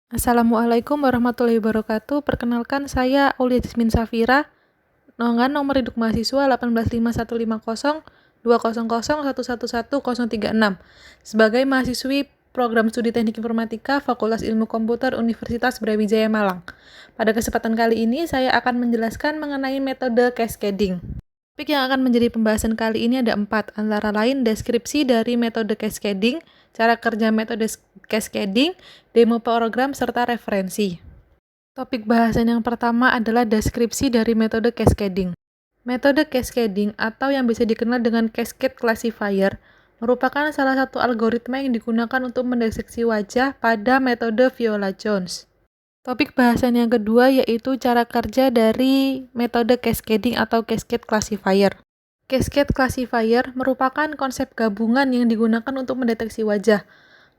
Assalamualaikum warahmatullahi wabarakatuh. Perkenalkan saya Aulia Jasmine Safira, nomor induk mahasiswa 18551502001111036 sebagai mahasiswi Program Studi Teknik Informatika Fakultas Ilmu Komputer Universitas Brawijaya Malang. Pada kesempatan kali ini saya akan menjelaskan mengenai metode cascading. Topik yang akan menjadi pembahasan kali ini ada 4, antara lain deskripsi dari metode cascading, cara kerja metode cascading, demo program, serta referensi. Topik bahasan yang pertama adalah deskripsi dari metode cascading. Metode cascading atau yang bisa dikenal dengan cascade classifier merupakan salah satu algoritma yang digunakan untuk mendeteksi wajah pada metode Viola-Jones. Topik bahasan yang kedua yaitu cara kerja dari metode cascading atau cascade classifier. Cascade classifier merupakan konsep gabungan yang digunakan untuk mendeteksi wajah.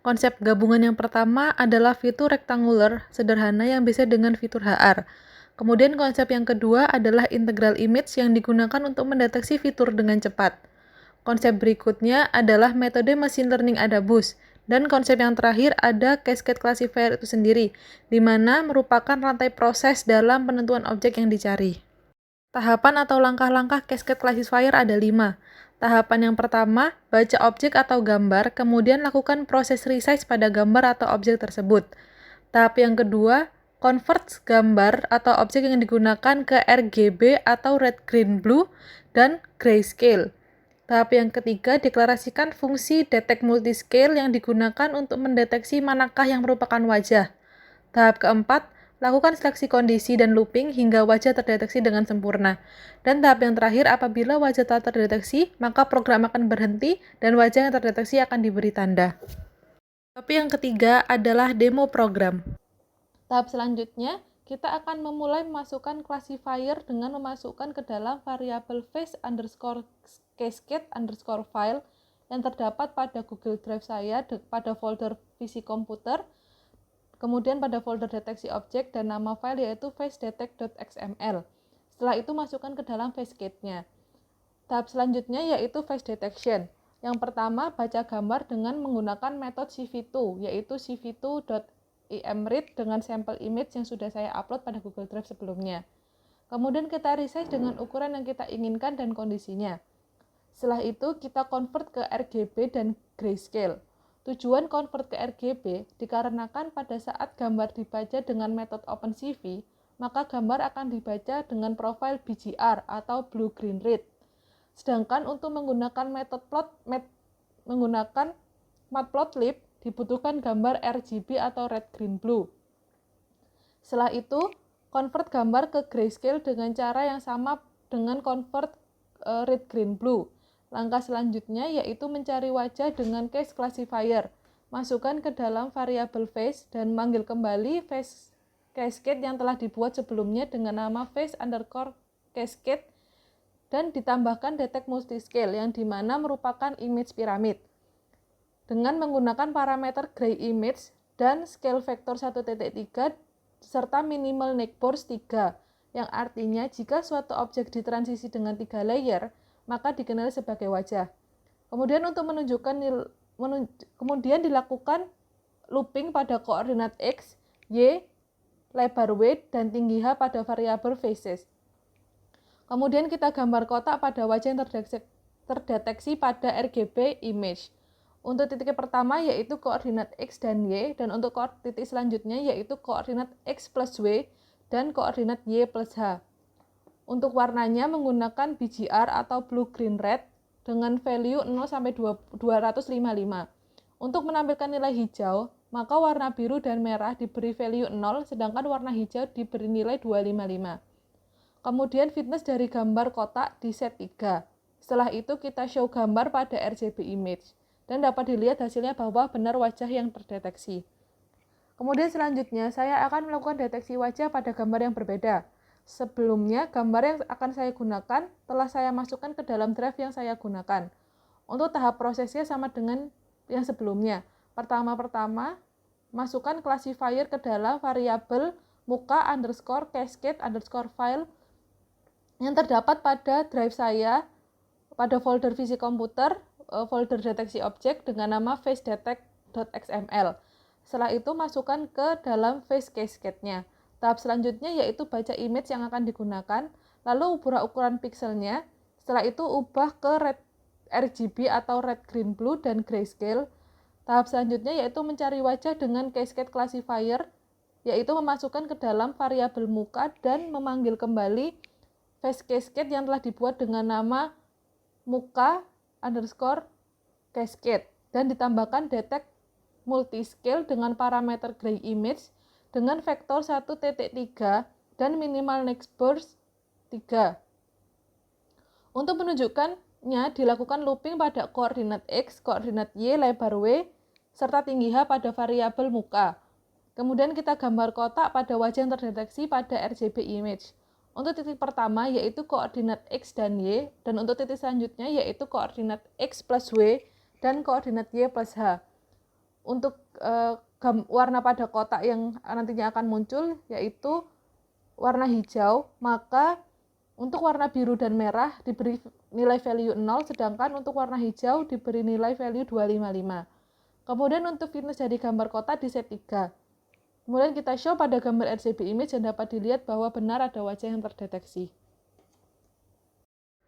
Konsep gabungan yang pertama adalah fitur rectangular sederhana yang bisa dengan fitur HR. Kemudian konsep yang kedua adalah integral image yang digunakan untuk mendeteksi fitur dengan cepat. Konsep berikutnya adalah metode machine learning ADABUS. Dan konsep yang terakhir ada cascade classifier itu sendiri, di mana merupakan rantai proses dalam penentuan objek yang dicari. Tahapan atau langkah-langkah cascade classifier ada 5. Tahapan yang pertama, baca objek atau gambar, kemudian lakukan proses resize pada gambar atau objek tersebut. Tahap yang kedua, convert gambar atau objek yang digunakan ke RGB atau red, green, blue, dan grayscale. Tahap yang ketiga, deklarasikan fungsi detect multiscale yang digunakan untuk mendeteksi manakah yang merupakan wajah. Tahap keempat, lakukan seleksi kondisi dan looping hingga wajah terdeteksi dengan sempurna. Dan tahap yang terakhir, apabila wajah telah terdeteksi, maka program akan berhenti dan wajah yang terdeteksi akan diberi tanda. Tapi yang ketiga adalah demo program. Tahap selanjutnya, kita akan memulai memasukkan classifier dengan memasukkan ke dalam variabel face underscore cascade underscore file yang terdapat pada Google Drive saya pada folder visi komputer, kemudian pada folder deteksi objek dan nama file yaitu facedetect.xml. Setelah itu masukkan ke dalam facecade-nya. Tahap selanjutnya yaitu face detection. Yang pertama, baca gambar dengan menggunakan metode CV2 yaitu cv2.imread dengan sampel image yang sudah saya upload pada Google Drive sebelumnya. Kemudian kita resize dengan ukuran yang kita inginkan dan kondisinya. Setelah itu kita convert ke RGB dan grayscale. Tujuan convert ke RGB dikarenakan pada saat gambar dibaca dengan metode OpenCV, maka gambar akan dibaca dengan profil BGR atau blue green red. Sedangkan untuk menggunakan menggunakan matplotlib dibutuhkan gambar RGB atau red green blue. Setelah itu, convert gambar ke grayscale dengan cara yang sama dengan convert red green blue. Langkah selanjutnya yaitu mencari wajah dengan case classifier. Masukkan ke dalam variabel face dan manggil kembali face cascade yang telah dibuat sebelumnya dengan nama face underscore cascade dan ditambahkan detect multiscale yang dimana merupakan image piramid. Dengan menggunakan parameter gray image dan scale vector 1.3 serta minimal neckboards 3, yang artinya jika suatu objek ditransisi dengan 3 layer, maka dikenali sebagai wajah. Kemudian untuk kemudian dilakukan looping pada koordinat X, Y, lebar W, dan tinggi H pada variabel faces. Kemudian kita gambar kotak pada wajah yang terdeteksi pada RGB image. Untuk titik pertama yaitu koordinat X dan Y, dan untuk titik selanjutnya yaitu koordinat X plus Y dan koordinat Y plus H. Untuk warnanya menggunakan BGR atau blue green red dengan value 0 sampai 255. Untuk menampilkan nilai hijau, maka warna biru dan merah diberi value 0 sedangkan warna hijau diberi nilai 255. Kemudian fitness dari gambar kotak di set 3. Setelah itu kita show gambar pada RGB image dan dapat dilihat hasilnya bahwa benar wajah yang terdeteksi. Kemudian selanjutnya saya akan melakukan deteksi wajah pada gambar yang berbeda. Sebelumnya, gambar yang akan saya gunakan telah saya masukkan ke dalam drive yang saya gunakan. Untuk tahap prosesnya sama dengan yang sebelumnya. Pertama-tama, masukkan classifier ke dalam variabel muka underscore cascade underscore file yang terdapat pada drive saya pada folder visi komputer, folder deteksi objek dengan nama facedetect.xml. Setelah itu masukkan ke dalam face cascade-nya. Tahap selanjutnya yaitu baca image yang akan digunakan, lalu ubah ukuran pixelnya. Setelah itu ubah ke RGB atau red, green, blue, dan grayscale. Tahap selanjutnya yaitu mencari wajah dengan cascade classifier, yaitu memasukkan ke dalam variabel muka dan memanggil kembali face cascade yang telah dibuat dengan nama muka underscore cascade dan ditambahkan detect multiscale dengan parameter gray image dengan vektor 1.3 dan minimal next burst 3. Untuk menunjukkannya dilakukan looping pada koordinat X, koordinat Y, lebar W, serta tinggi H pada variabel muka. Kemudian kita gambar kotak pada wajah yang terdeteksi pada RGB image. Untuk titik pertama yaitu koordinat X dan Y, dan untuk titik selanjutnya yaitu koordinat X plus W dan koordinat Y plus H. Untuk warna pada kotak yang nantinya akan muncul yaitu warna hijau, maka untuk warna biru dan merah diberi nilai value 0, sedangkan untuk warna hijau diberi nilai value 255. Kemudian untuk fitness dari gambar kotak di set 3. Kemudian kita show pada gambar RGB image dan dapat dilihat bahwa benar ada wajah yang terdeteksi.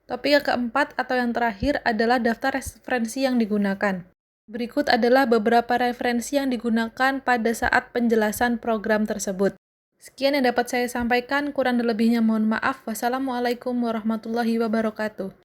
Topik yang keempat atau yang terakhir adalah daftar referensi yang digunakan. Berikut adalah beberapa referensi yang digunakan pada saat penjelasan program tersebut. Sekian yang dapat saya sampaikan, kurang dan lebihnya mohon maaf. Wassalamualaikum warahmatullahi wabarakatuh.